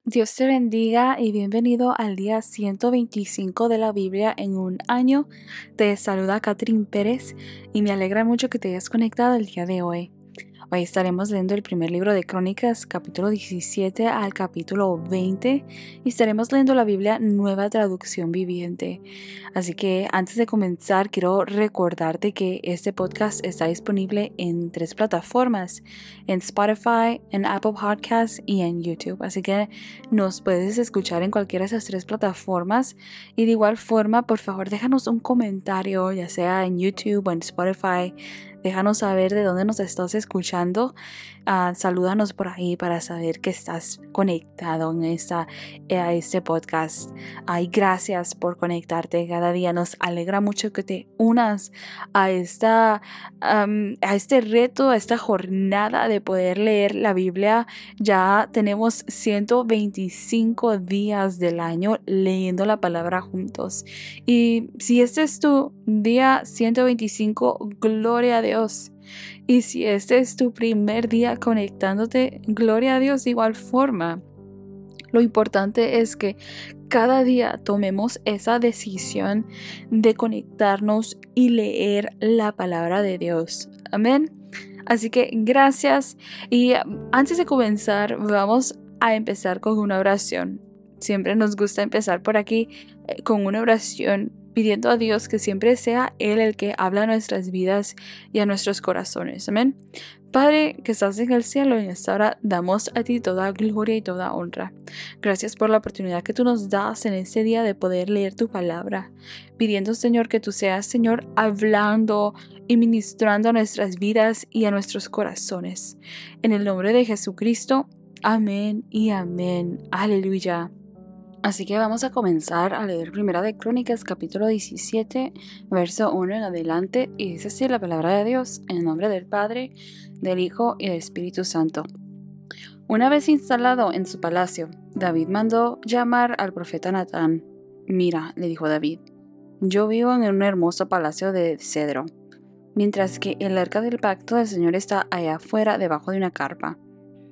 Dios te bendiga y bienvenido al día 125 de la Biblia en un año. Te saluda Catherine Pérez y me alegra mucho que te hayas conectado el día de hoy. Hoy estaremos leyendo el primer libro de Crónicas, capítulo 17 al capítulo 20, y estaremos leyendo la Biblia Nueva Traducción Viviente. Así que antes de comenzar, quiero recordarte que este podcast está disponible en 3 plataformas, en Spotify, en Apple Podcasts y en YouTube. Así que nos puedes escuchar en cualquiera de esas 3 plataformas. Y de igual forma, por favor, déjanos un comentario, ya sea en YouTube o en Spotify. Déjanos saber de dónde nos estás escuchando. Salúdanos por ahí para saber que estás conectado a este podcast. Ay, gracias por conectarte cada día. Nos alegra mucho que te unas a este reto, a esta jornada de poder leer la Biblia. Ya tenemos 125 días del año leyendo la palabra juntos. Y si este es tu día 125, gloria a Dios. Y si este es tu primer día conectándote, gloria a Dios de igual forma. Lo importante es que cada día tomemos esa decisión de conectarnos y leer la palabra de Dios. Amén. Así que gracias. Y antes de comenzar, vamos a empezar con una oración. Siempre nos gusta empezar por aquí con una oración, pidiendo a Dios que siempre sea Él el que habla a nuestras vidas y a nuestros corazones. Amén. Padre que estás en el cielo, en esta hora damos a ti toda gloria y toda honra. Gracias por la oportunidad que tú nos das en este día de poder leer tu palabra, pidiendo, Señor, que tú seas, Señor, hablando y ministrando a nuestras vidas y a nuestros corazones. En el nombre de Jesucristo, amén y amén. Aleluya. Así que vamos a comenzar a leer Primera de Crónicas, capítulo 17, verso 1 en adelante, y dice así la palabra de Dios, en el nombre del Padre, del Hijo y del Espíritu Santo. Una vez instalado en su palacio, David mandó llamar al profeta Natán. Mira, le dijo David, yo vivo en un hermoso palacio de cedro, mientras que el arca del pacto del Señor está allá afuera debajo de una carpa.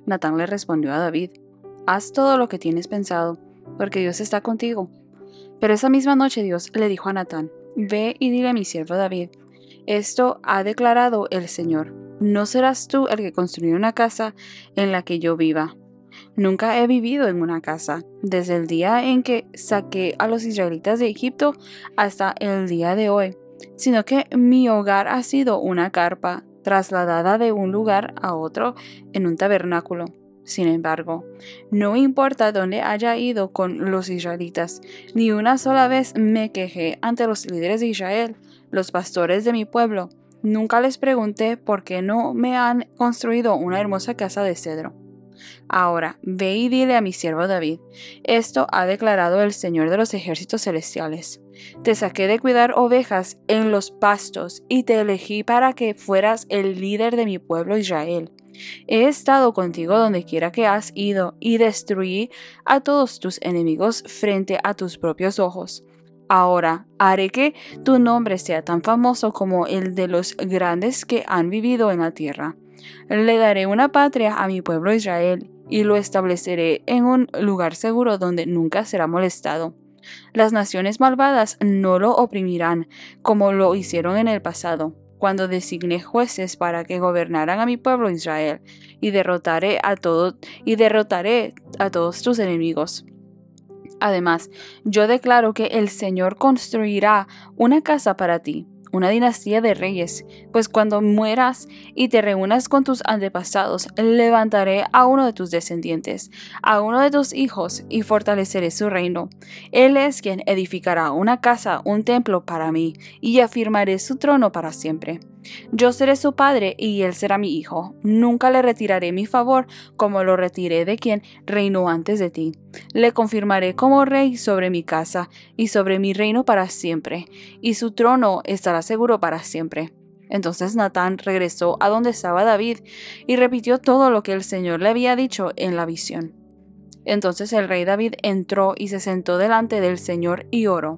Natán le respondió a David, haz todo lo que tienes pensado, porque Dios está contigo. Pero esa misma noche Dios le dijo a Natán, ve y dile a mi siervo David, esto ha declarado el Señor, no serás tú el que construya una casa en la que yo viva. Nunca he vivido en una casa, desde el día en que saqué a los israelitas de Egipto hasta el día de hoy, sino que mi hogar ha sido una carpa trasladada de un lugar a otro en un tabernáculo. Sin embargo, no importa dónde haya ido con los israelitas, ni una sola vez me quejé ante los líderes de Israel, los pastores de mi pueblo. Nunca les pregunté por qué no me han construido una hermosa casa de cedro. Ahora, ve y dile a mi siervo David, esto ha declarado el Señor de los ejércitos celestiales. Te saqué de cuidar ovejas en los pastos y te elegí para que fueras el líder de mi pueblo Israel. He estado contigo donde quiera que has ido y destruí a todos tus enemigos frente a tus propios ojos. Ahora haré que tu nombre sea tan famoso como el de los grandes que han vivido en la tierra. Le daré una patria a mi pueblo Israel y lo estableceré en un lugar seguro donde nunca será molestado. Las naciones malvadas no lo oprimirán como lo hicieron en el pasado, cuando designé jueces para que gobernaran a mi pueblo Israel, y derrotaré a todos tus enemigos. Además, yo declaro que el Señor construirá una casa para ti, una dinastía de reyes, pues cuando mueras y te reúnas con tus antepasados, levantaré a uno de tus descendientes, a uno de tus hijos, y fortaleceré su reino. Él es quien edificará una casa, un templo para mí, y afirmaré su trono para siempre. Yo seré su padre y él será mi hijo. Nunca le retiraré mi favor como lo retiré de quien reinó antes de ti. Le confirmaré como rey sobre mi casa y sobre mi reino para siempre, y su trono estará seguro para siempre. Entonces Natán regresó a donde estaba David y repitió todo lo que el Señor le había dicho en la visión. Entonces el rey David entró y se sentó delante del Señor y oró.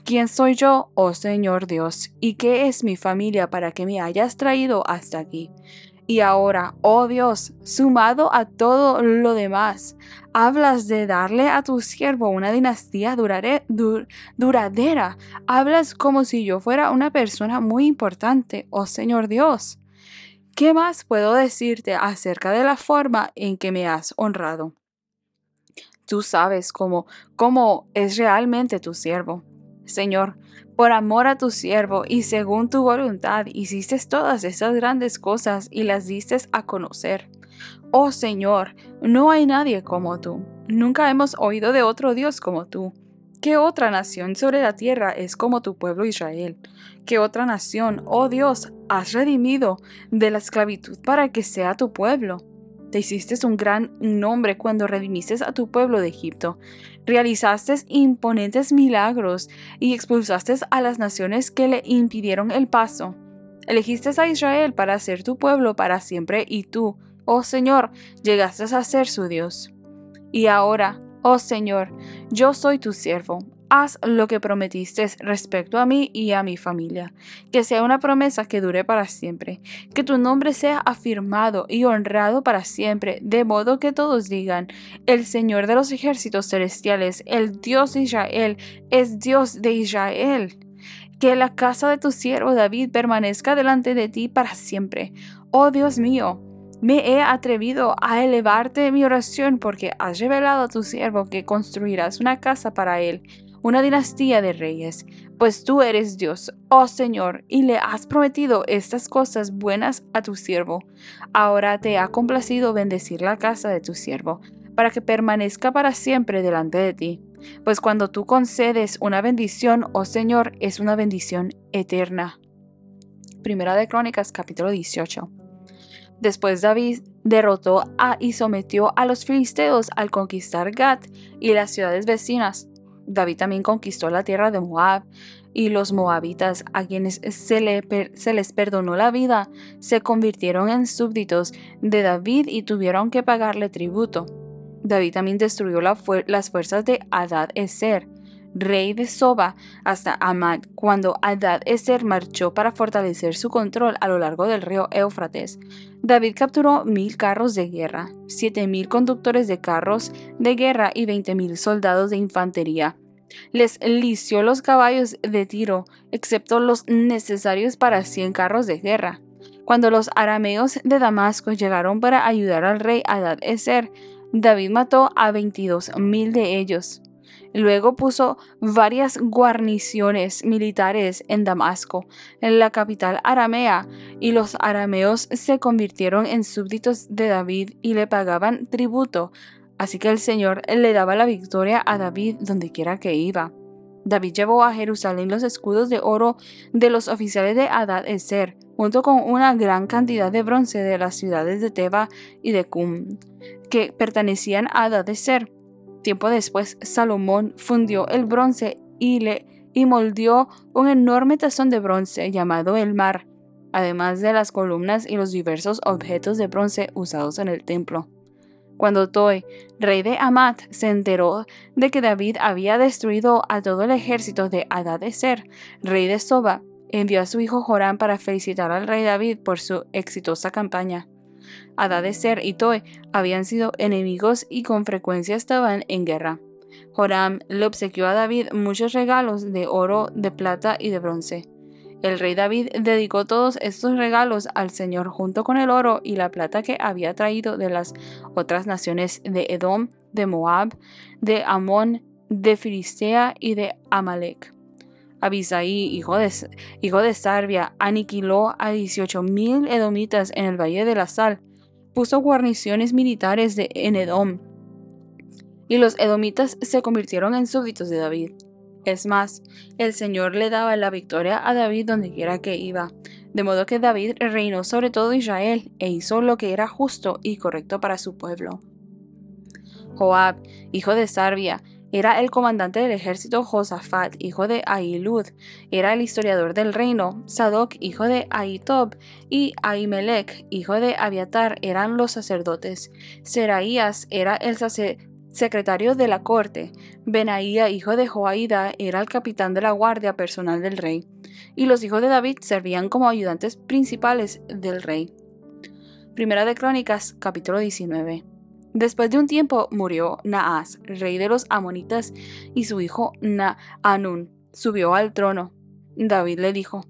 ¿Quién soy yo, oh Señor Dios, y qué es mi familia para que me hayas traído hasta aquí? Y ahora, oh Dios, sumado a todo lo demás, hablas de darle a tu siervo una dinastía duradera. Hablas como si yo fuera una persona muy importante, oh Señor Dios. ¿Qué más puedo decirte acerca de la forma en que me has honrado? Tú sabes cómo es realmente tu siervo. Señor, por amor a tu siervo y según tu voluntad, hiciste todas esas grandes cosas y las diste a conocer. Oh Señor, no hay nadie como tú. Nunca hemos oído de otro Dios como tú. ¿Qué otra nación sobre la tierra es como tu pueblo Israel? ¿Qué otra nación, oh Dios, has redimido de la esclavitud para que sea tu pueblo? Te hiciste un gran nombre cuando redimiste a tu pueblo de Egipto. Realizaste imponentes milagros y expulsaste a las naciones que le impidieron el paso. Elegiste a Israel para ser tu pueblo para siempre y tú, oh Señor, llegaste a ser su Dios. Y ahora, oh Señor, yo soy tu siervo. Haz lo que prometiste respecto a mí y a mi familia, que sea una promesa que dure para siempre, que tu nombre sea afirmado y honrado para siempre, de modo que todos digan, el Señor de los ejércitos celestiales, el Dios de Israel, es Dios de Israel. Que la casa de tu siervo David permanezca delante de ti para siempre. Oh Dios mío, me he atrevido a elevarte mi oración porque has revelado a tu siervo que construirás una casa para él, una dinastía de reyes, pues tú eres Dios, oh Señor, y le has prometido estas cosas buenas a tu siervo. Ahora te ha complacido bendecir la casa de tu siervo, para que permanezca para siempre delante de ti. Pues cuando tú concedes una bendición, oh Señor, es una bendición eterna. Primera de Crónicas, capítulo 18. Después David derrotó y sometió a los filisteos al conquistar Gat y las ciudades vecinas. David también conquistó la tierra de Moab, y los moabitas, a quienes se les perdonó la vida, se convirtieron en súbditos de David y tuvieron que pagarle tributo. David también destruyó las fuerzas de Hadad-Ezer, rey de Soba, hasta Amad, cuando Hadad-Ezer marchó para fortalecer su control a lo largo del río Éufrates. David capturó 1000 carros de guerra, 7000 conductores de carros de guerra y 20,000 soldados de infantería. Les lició los caballos de Tiro, excepto los necesarios para 100 carros de guerra. Cuando los arameos de Damasco llegaron para ayudar al rey Hadad-Ezer, David mató a 22,000 de ellos. Luego puso varias guarniciones militares en Damasco, en la capital aramea, y los arameos se convirtieron en súbditos de David y le pagaban tributo. Así que el Señor le daba la victoria a David donde quiera que iba. David llevó a Jerusalén los escudos de oro de los oficiales de Hadad-Ezer, junto con una gran cantidad de bronce de las ciudades de Teba y de Cum, que pertenecían a Hadad-Ezer. Tiempo después, Salomón fundió el bronce y moldeó un enorme tazón de bronce llamado el Mar, además de las columnas y los diversos objetos de bronce usados en el templo. Cuando Toi, rey de Amat, se enteró de que David había destruido a todo el ejército de Hadad-Ezer, rey de Soba, envió a su hijo Joram para felicitar al rey David por su exitosa campaña. Hadad-Ezer y Toi habían sido enemigos y con frecuencia estaban en guerra. Joram le obsequió a David muchos regalos de oro, de plata y de bronce. El rey David dedicó todos estos regalos al Señor junto con el oro y la plata que había traído de las otras naciones de Edom, de Moab, de Amón, de Filistea y de Amalek. Abisai, hijo de Sarbia, aniquiló a 18,000 edomitas en el Valle de la Sal, puso guarniciones militares en Edom, y los edomitas se convirtieron en súbditos de David. Es más, el Señor le daba la victoria a David donde quiera que iba, de modo que David reinó sobre todo Israel e hizo lo que era justo y correcto para su pueblo. Joab, hijo de Sarbia, era el comandante del ejército. Josafat, hijo de Ahilud, era el historiador del reino. Sadoc, hijo de Ahitob, y Ahimelech, hijo de Abiatar, eran los sacerdotes. Seraías era el secretario de la corte. Benaía, hijo de Joaída, era el capitán de la guardia personal del rey. Y los hijos de David servían como ayudantes principales del rey. Primera de Crónicas, capítulo 19. Después de un tiempo murió Naas, rey de los amonitas, y su hijo Anún subió al trono. David le dijo: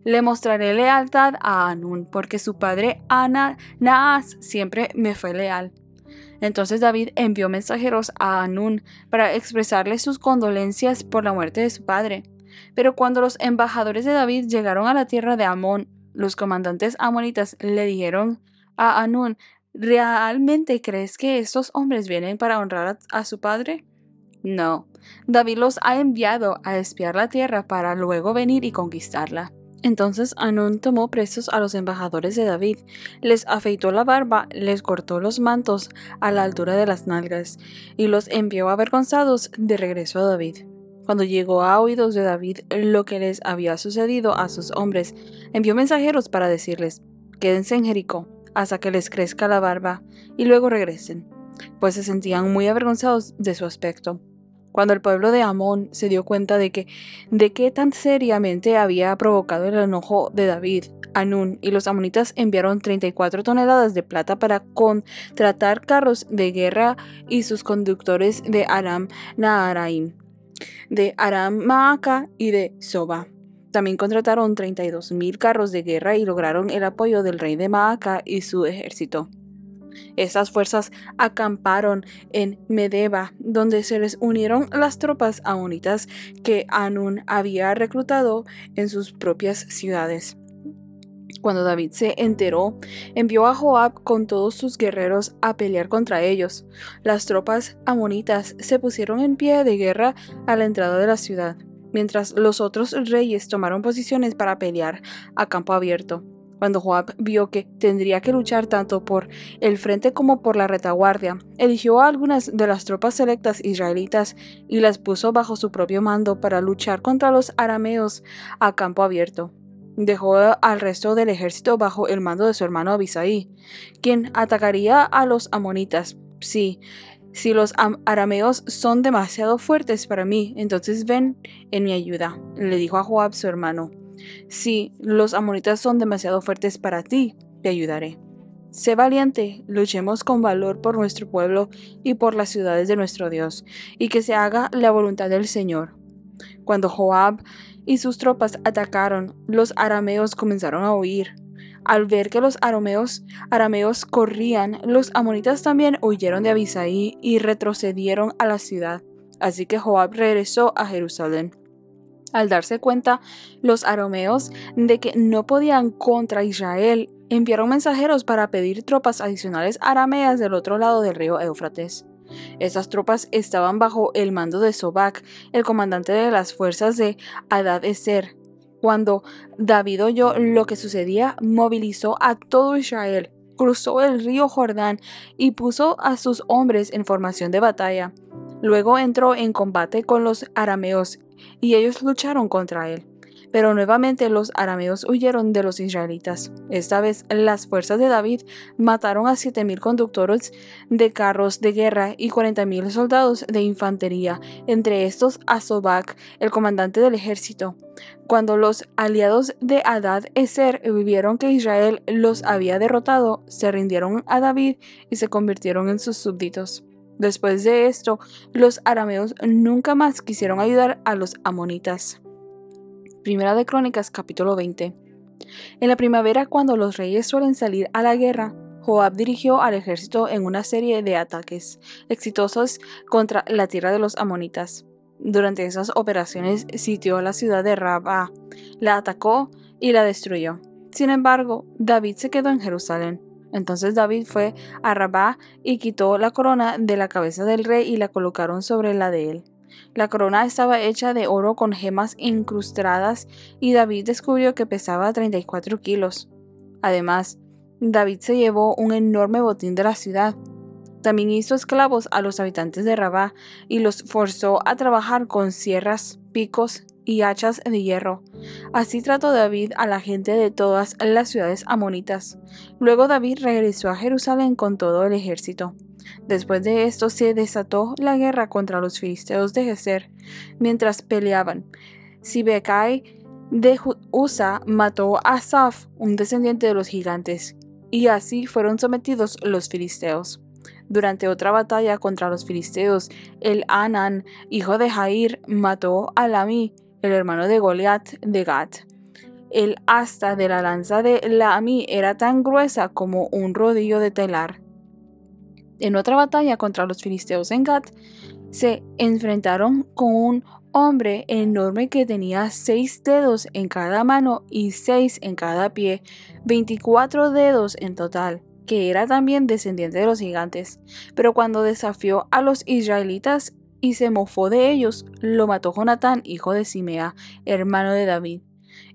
le mostraré lealtad a Anún, porque su padre Naas siempre me fue leal. Entonces David envió mensajeros a Anún para expresarle sus condolencias por la muerte de su padre. Pero cuando los embajadores de David llegaron a la tierra de Amón, los comandantes amonitas le dijeron a Anún: ¿realmente crees que estos hombres vienen para honrar a su padre? No, David los ha enviado a espiar la tierra para luego venir y conquistarla. Entonces Anún tomó presos a los embajadores de David, les afeitó la barba, les cortó los mantos a la altura de las nalgas, y los envió avergonzados de regreso a David. Cuando llegó a oídos de David lo que les había sucedido a sus hombres, envió mensajeros para decirles: quédense en Jericó hasta que les crezca la barba, y luego regresen, pues se sentían muy avergonzados de su aspecto. Cuando el pueblo de Amón se dio cuenta de qué tan seriamente había provocado el enojo de David, Anún y los amonitas enviaron 34 toneladas de plata para contratar carros de guerra y sus conductores de Aram Naharaim, de Aram Maaca y de Soba. También contrataron 32,000 carros de guerra y lograron el apoyo del rey de Maaca y su ejército. Estas fuerzas acamparon en Medeba, donde se les unieron las tropas amonitas que Anún había reclutado en sus propias ciudades. Cuando David se enteró, envió a Joab con todos sus guerreros a pelear contra ellos. Las tropas amonitas se pusieron en pie de guerra a la entrada de la ciudad, mientras los otros reyes tomaron posiciones para pelear a campo abierto. Cuando Joab vio que tendría que luchar tanto por el frente como por la retaguardia, eligió a algunas de las tropas selectas israelitas y las puso bajo su propio mando para luchar contra los arameos a campo abierto. Dejó al resto del ejército bajo el mando de su hermano Abisai, quien atacaría a los amonitas. Si los arameos son demasiado fuertes para mí, entonces ven en mi ayuda, le dijo a Joab su hermano. Si los amonitas son demasiado fuertes para ti, te ayudaré. Sé valiente, luchemos con valor por nuestro pueblo y por las ciudades de nuestro Dios, y que se haga la voluntad del Señor. Cuando Joab y sus tropas atacaron, los arameos comenzaron a huir. Al ver que los arameos corrían, los amonitas también huyeron de Abisai y retrocedieron a la ciudad. Así que Joab regresó a Jerusalén. Al darse cuenta los arameos de que no podían contra Israel, enviaron mensajeros para pedir tropas adicionales arameas del otro lado del río Éufrates. Estas tropas estaban bajo el mando de Sobac, el comandante de las fuerzas de Hadad-Ezer. Cuando David oyó lo que sucedía, movilizó a todo Israel, cruzó el río Jordán y puso a sus hombres en formación de batalla. Luego entró en combate con los arameos y ellos lucharon contra él. Pero nuevamente los arameos huyeron de los israelitas. Esta vez las fuerzas de David mataron a 7,000 conductores de carros de guerra y 40,000 soldados de infantería, entre estos a Sobac, el comandante del ejército. Cuando los aliados de Hadad-Ezer vieron que Israel los había derrotado, se rindieron a David y se convirtieron en sus súbditos. Después de esto, los arameos nunca más quisieron ayudar a los amonitas. Primera de Crónicas, capítulo 20. En la primavera, cuando los reyes suelen salir a la guerra, Joab dirigió al ejército en una serie de ataques exitosos contra la tierra de los amonitas. Durante esas operaciones sitió la ciudad de Rabá, la atacó y la destruyó. Sin embargo, David se quedó en Jerusalén. Entonces David fue a Rabá y quitó la corona de la cabeza del rey y la colocaron sobre la de él. La corona estaba hecha de oro con gemas incrustadas y David descubrió que pesaba 34 kilos. Además, David se llevó un enorme botín de la ciudad. También hizo esclavos a los habitantes de Rabá y los forzó a trabajar con sierras, picos y hachas de hierro. Así trató David a la gente de todas las ciudades amonitas. Luego David regresó a Jerusalén con todo el ejército. Después de esto se desató la guerra contra los filisteos de Gezer. Mientras peleaban, Sibecai de Usa mató a Asaf, un descendiente de los gigantes. y así fueron sometidos los filisteos. Durante otra batalla contra los filisteos, el Anán, hijo de Jair, mató a Lami, el hermano de Goliat de Gat. El asta de la lanza de Lami era tan gruesa como un rodillo de telar. En otra batalla contra los filisteos en Gat, se enfrentaron con un hombre enorme que tenía 6 dedos en cada mano y 6 en cada pie, 24 dedos en total, que era también descendiente de los gigantes. Pero cuando desafió a los israelitas y se mofó de ellos, lo mató Jonatán, hijo de Simea, hermano de David.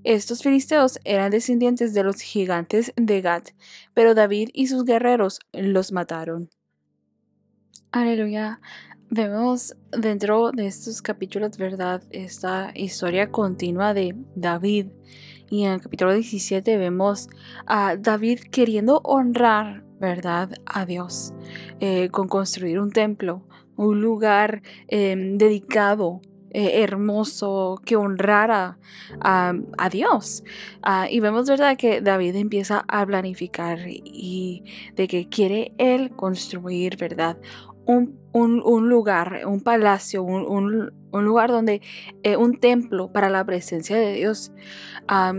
Estos filisteos eran descendientes de los gigantes de Gat, pero David y sus guerreros los mataron. Aleluya. Vemos dentro de estos capítulos, ¿verdad? Esta historia continua de David. Y en el capítulo 17 vemos a David queriendo honrar, ¿verdad?, a Dios, con construir un templo, un lugar dedicado, hermoso, que honrara a Dios. Y vemos, ¿verdad?, que David empieza a planificar y de que quiere él construir, ¿verdad?, un lugar, un palacio, un lugar donde, un templo para la presencia de Dios.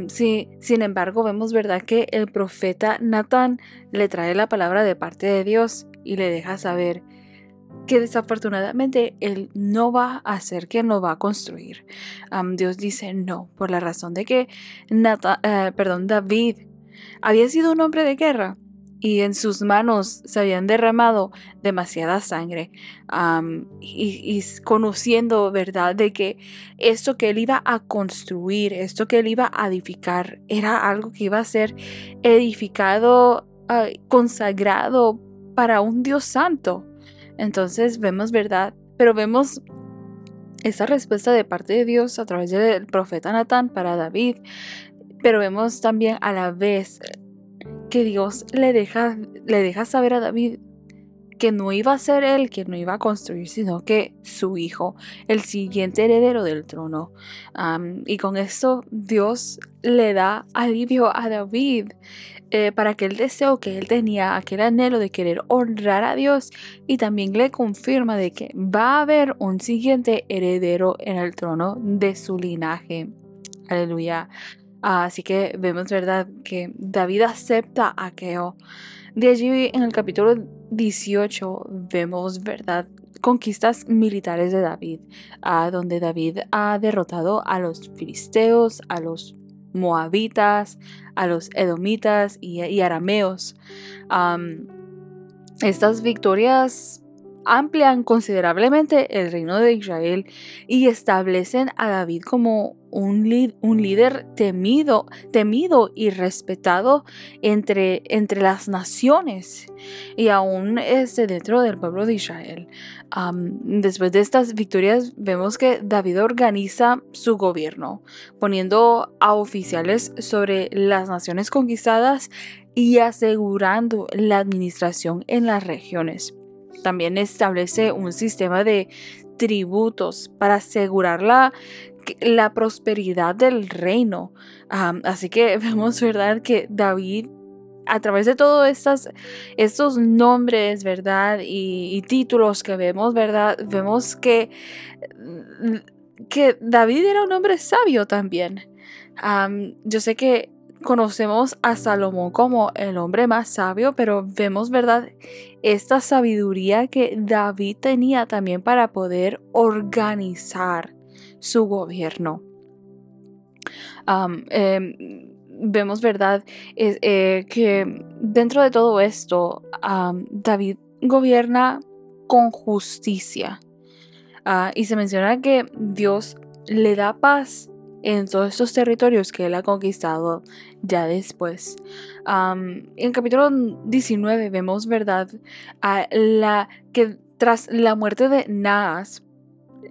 Sin embargo, vemos, ¿verdad?, que el profeta Natán le trae la palabra de parte de Dios y le deja saber que desafortunadamente él no va a hacer, que no va a construir. Dios dice no, por la razón de que David había sido un hombre de guerra y en sus manos se habían derramado demasiada sangre, y conociendo, ¿verdad?, de que esto que él iba a construir, esto que él iba a edificar, era algo que iba a ser edificado, consagrado para un Dios santo. Entonces vemos, ¿verdad? Pero vemos esa respuesta de parte de Dios a través del profeta Natán para David, pero vemos también a la vez que Dios le deja saber a David que no iba a ser él quien no iba a construir, sino que su hijo, el siguiente heredero del trono. Y con esto Dios le da alivio a David, para aquel deseo que él tenía, aquel anhelo de querer honrar a Dios, y también le confirma de que va a haber un siguiente heredero en el trono de su linaje. Aleluya. Así que vemos, ¿verdad?, que David acepta aquello. De allí en el capítulo 18 vemos, ¿verdad?, conquistas militares de David, donde David ha derrotado a los filisteos, a los moabitas, a los edomitas y arameos. Estas victorias amplian considerablemente el reino de Israel y establecen a David como un líder temido y respetado entre las naciones y aún dentro del pueblo de Israel. Después de estas victorias vemos que David organiza su gobierno, poniendo a oficiales sobre las naciones conquistadas y asegurando la administración en las regiones. También establece un sistema de tributos para asegurar la prosperidad del reino. Así que vemos, ¿verdad?, que David, a través de todos estos nombres, ¿verdad?, y títulos que vemos, ¿verdad?, vemos que David era un hombre sabio también. Yo sé que conocemos a Salomón como el hombre más sabio, pero vemos, ¿verdad?, esta sabiduría que David tenía también para poder organizar su gobierno. Vemos, ¿verdad?, que dentro de todo esto, David gobierna con justicia. Y se menciona que Dios le da paz en todos estos territorios que él ha conquistado ya después. En el capítulo 19 vemos, ¿verdad?, que tras la muerte de Naas,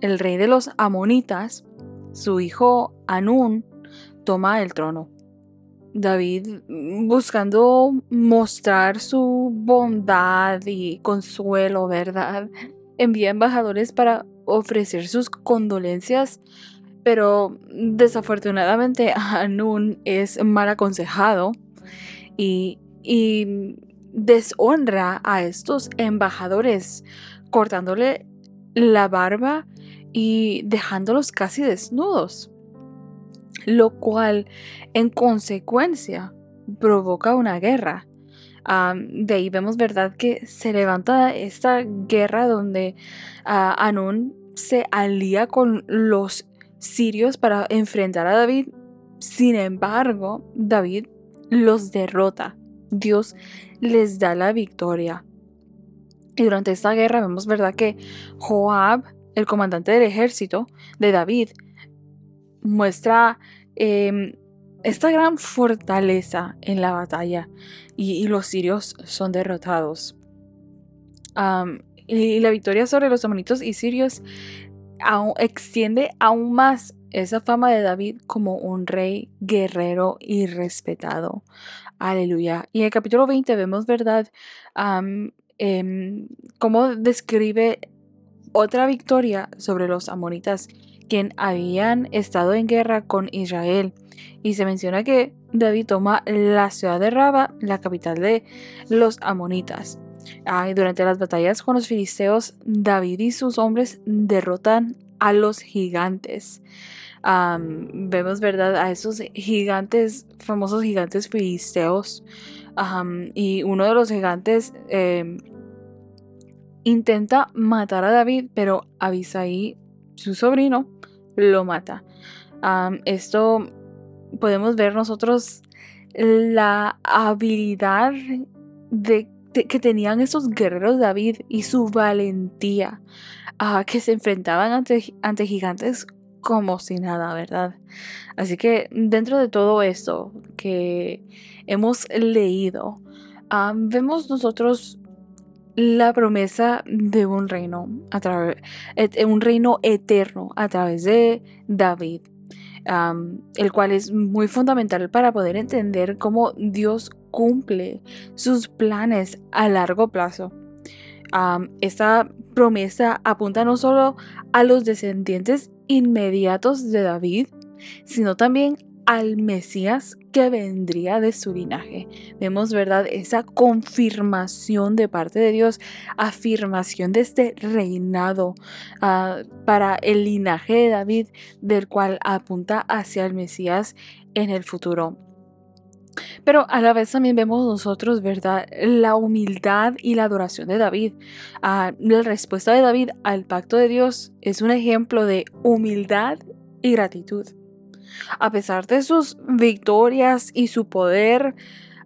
el rey de los amonitas, su hijo Anún toma el trono. David, buscando mostrar su bondad y consuelo, ¿verdad?, envía embajadores para ofrecer sus condolencias, pero desafortunadamente Hanún es mal aconsejado y y deshonra a estos embajadores, cortándole la barba y dejándolos casi desnudos, lo cual en consecuencia provoca una guerra. De ahí vemos, ¿verdad?, que se levanta esta guerra donde Anún se alía con los sirios para enfrentar a David. Sin embargo, David los derrota. Dios les da la victoria. Y durante esta guerra vemos, ¿verdad?, que Joab, el comandante del ejército de David, muestra esta gran fortaleza en la batalla y los sirios son derrotados. Y la victoria sobre los amonitas y sirios extiende aún más esa fama de David como un rey guerrero y respetado. Aleluya. Y en el capítulo 20 vemos, ¿verdad?, cómo describe otra victoria sobre los amonitas, quien habían estado en guerra con Israel. Y se menciona que David toma la ciudad de Raba, la capital de los amonitas. Y durante las batallas con los filisteos, David y sus hombres derrotan a los gigantes. Vemos, ¿verdad?, a esos gigantes, famosos gigantes filisteos. Y uno de los gigantes intenta matar a David, pero Abisai, su sobrino, lo mata. Esto podemos ver nosotros la habilidad que tenían estos guerreros David y su valentía, que se enfrentaban ante gigantes como si nada, ¿verdad? Así que dentro de todo esto que hemos leído, vemos nosotros la promesa de un reino un reino eterno a través de David, el cual es muy fundamental para poder entender cómo Dios cumple sus planes a largo plazo. Esta promesa apunta no solo a los descendientes inmediatos de David, sino también al Mesías que vendría de su linaje. Vemos, ¿verdad?, esa confirmación de parte de Dios, afirmación de este reinado para el linaje de David, del cual apunta hacia el Mesías en el futuro. Pero a la vez también vemos nosotros, ¿verdad?, la humildad y la adoración de David. La respuesta de David al pacto de Dios es un ejemplo de humildad y gratitud. A pesar de sus victorias y su poder,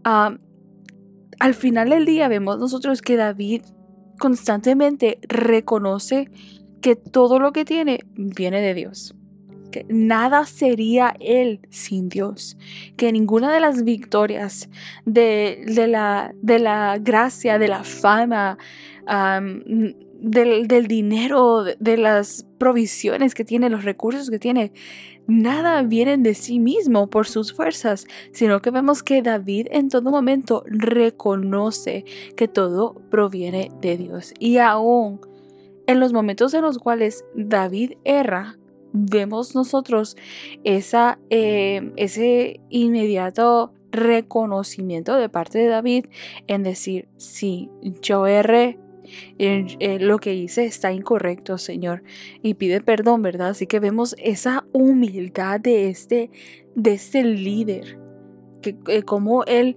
al final del día vemos nosotros que David constantemente reconoce que todo lo que tiene viene de Dios, que nada sería él sin Dios, que ninguna de las victorias de la gracia, de la fama, del dinero, de las provisiones que tiene, los recursos que tiene, nada vienen de sí mismo por sus fuerzas, sino que vemos que David en todo momento reconoce que todo proviene de Dios. Y aún en los momentos en los cuales David erra, vemos nosotros ese inmediato reconocimiento de parte de David en decir: sí, yo erré, lo que hice está incorrecto, Señor, y pide perdón, ¿verdad? Así que vemos esa humildad de este líder, que cómo él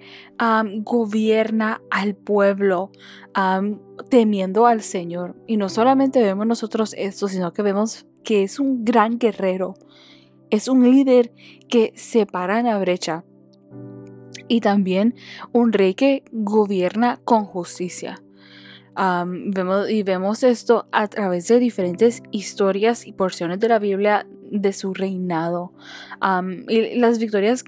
gobierna al pueblo temiendo al Señor. Y no solamente vemos nosotros esto, sino que vemos que es un gran guerrero, es un líder que se para en la brecha, y también un rey que gobierna con justicia. Vemos esto a través de diferentes historias y porciones de la Biblia de su reinado. Y las victorias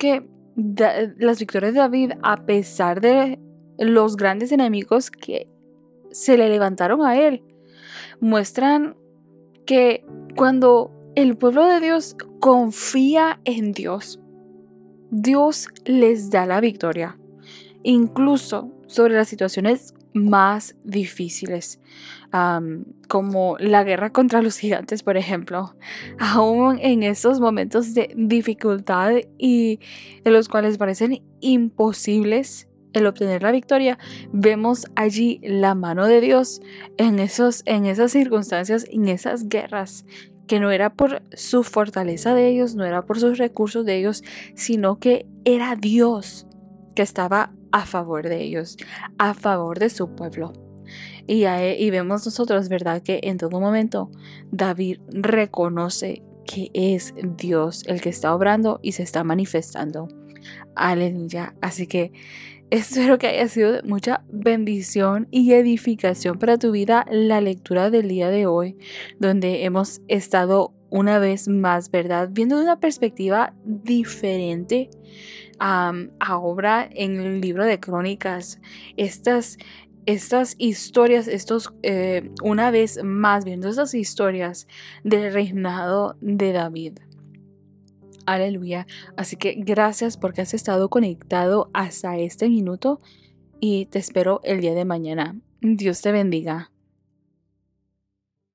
de David, a pesar de los grandes enemigos que se le levantaron a él, muestran que cuando el pueblo de Dios confía en Dios, Dios les da la victoria, incluso sobre las situaciones más difíciles, como la guerra contra los gigantes, por ejemplo. Aún en esos momentos de dificultad y de los cuales parecen imposibles, el obtener la victoria, vemos allí la mano de Dios en esas circunstancias, en esas guerras, que no era por su fortaleza de ellos, no era por sus recursos de ellos, sino que era Dios que estaba a favor de ellos, a favor de su pueblo. Y vemos nosotros, ¿verdad? Que en todo momento David reconoce que es Dios el que está obrando y se está manifestando. Aleluya. Así que espero que haya sido de mucha bendición y edificación para tu vida la lectura del día de hoy, donde hemos estado una vez más, ¿verdad? Viendo de una perspectiva diferente ahora en el libro de Crónicas, estas historias, una vez más viendo estas historias del reinado de David. Aleluya. Así que gracias porque has estado conectado hasta este minuto y te espero el día de mañana. Dios te bendiga.